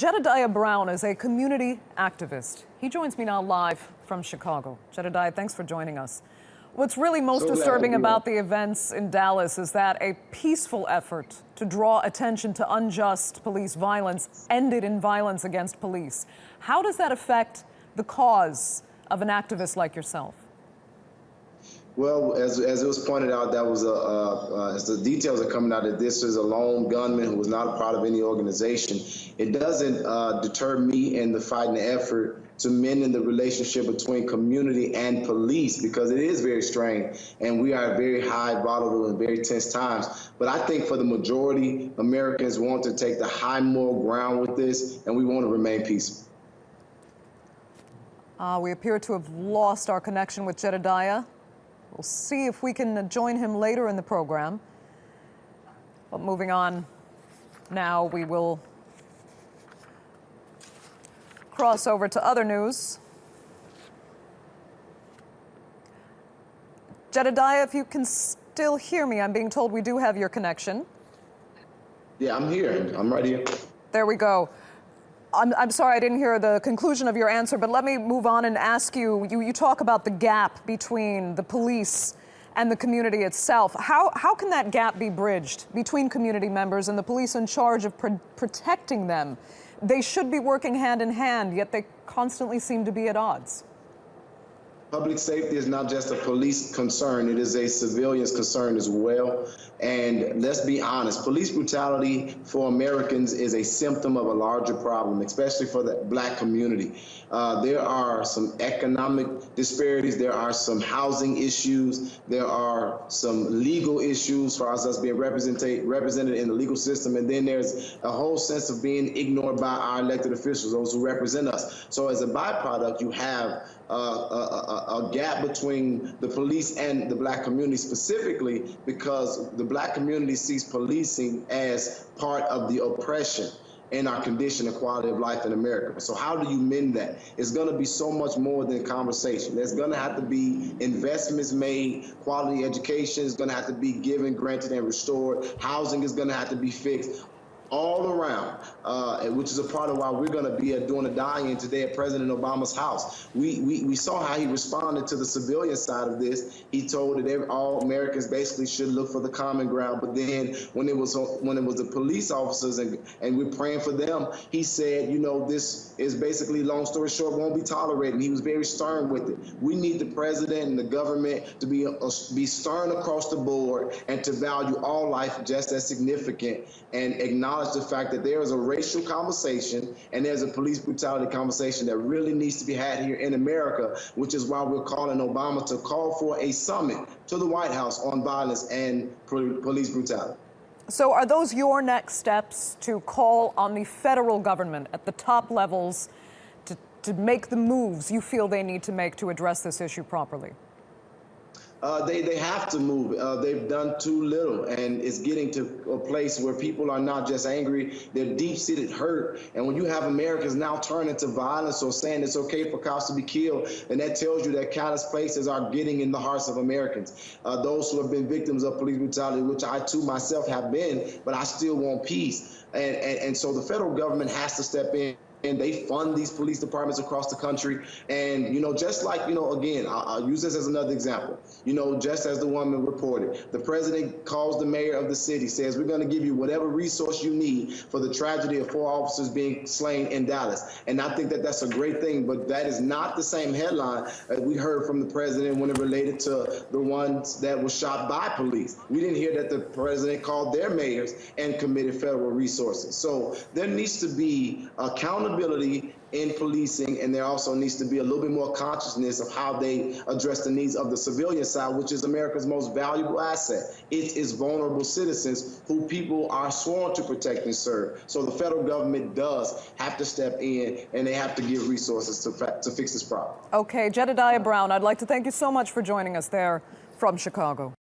Jedidiah Brown is a community activist. He joins me now live from Chicago. Jedidiah, thanks for joining us. What's really most disturbing about the events in Dallas is that a peaceful effort to draw attention to unjust police violence ended in violence against police. How does that affect the cause of an activist like yourself? Well, as it was pointed out, that was as the details are coming out, that this is a lone gunman who was not a part of any organization. It doesn't deter me in the fight and the effort to mending the relationship between community and police, because it is very strained and we are at very high, volatile, and very tense times. But I think for the majority, Americans want to take the high moral ground with this, and we want to remain peaceful. We appear to have lost our connection with Jedidiah. We'll see if we can join him later in the program. But moving on now, we will cross over to other news. Jedidiah, if you can still hear me, I'm being told we do have your connection. Yeah, I'm here. I'm right here. There we go. I'm sorry I didn't hear the conclusion of your answer, but let me move on and ask you, you talk about the gap between the police and the community itself. How can that gap be bridged between community members and the police in charge of protecting them? They should be working hand in hand, yet they constantly seem to be at odds. Public safety is not just a police concern, it is a civilian's concern as well. And let's be honest, police brutality for Americans is a symptom of a larger problem, especially for the Black community. There are some economic disparities, there are some housing issues, there are some legal issues for us being represented in the legal system, and then there's a whole sense of being ignored by our elected officials, those who represent us. So as a byproduct, you have a gap between the police and the Black community, specifically because the Black community sees policing as part of the oppression in our condition of quality of life in America. So how do you mend that? It's gonna be so much more than conversation. There's gonna have to be investments made, quality education is gonna have to be given, granted, and restored. Housing is gonna have to be fixed all around, which is a part of why we're going to be doing a die-in today at President Obama's house. We saw how he responded to the civilian side of this. He told that all Americans basically should look for the common ground. But then when it was the police officers and we're praying for them, he said, you know, this is basically, long story short, won't be tolerated. And he was very stern with it. We need the president and the government to be stern across the board and to value all life just as significant and acknowledge the fact that there is a racial conversation and there's a police brutality conversation that really needs to be had here in America, which is why we're calling Obama to call for a summit to the White House on violence and police brutality. So are those your next steps, to call on the federal government at the top levels to make the moves you feel they need to make to address this issue properly? They have to move. They've done too little, and it's getting to a place where people are not just angry, they're deep-seated hurt. And when you have Americans now turning to violence or saying it's okay for cops to be killed, then that tells you that callous places are getting in the hearts of Americans. Those who have been victims of police brutality, which I too myself have been, but I still want peace. And so the federal government has to step in. And they fund these police departments across the country. And, you know, just like, you know, again, I'll use this as another example. You know, just as the woman reported, the president calls the mayor of the city, says, we're going to give you whatever resource you need for the tragedy of 4 officers being slain in Dallas. And I think that that's a great thing, but that is not the same headline that we heard from the president when it related to the ones that were shot by police. We didn't hear that the president called their mayors and committed federal resources. So there needs to be accountability in policing, and there also needs to be a little bit more consciousness of how they address the needs of the civilian side, which is America's most valuable asset. It is vulnerable citizens who people are sworn to protect and serve. So the federal government does have to step in, and they have to give resources to fix this problem. Okay, Jedidiah Brown, I'd like to thank you so much for joining us there from Chicago.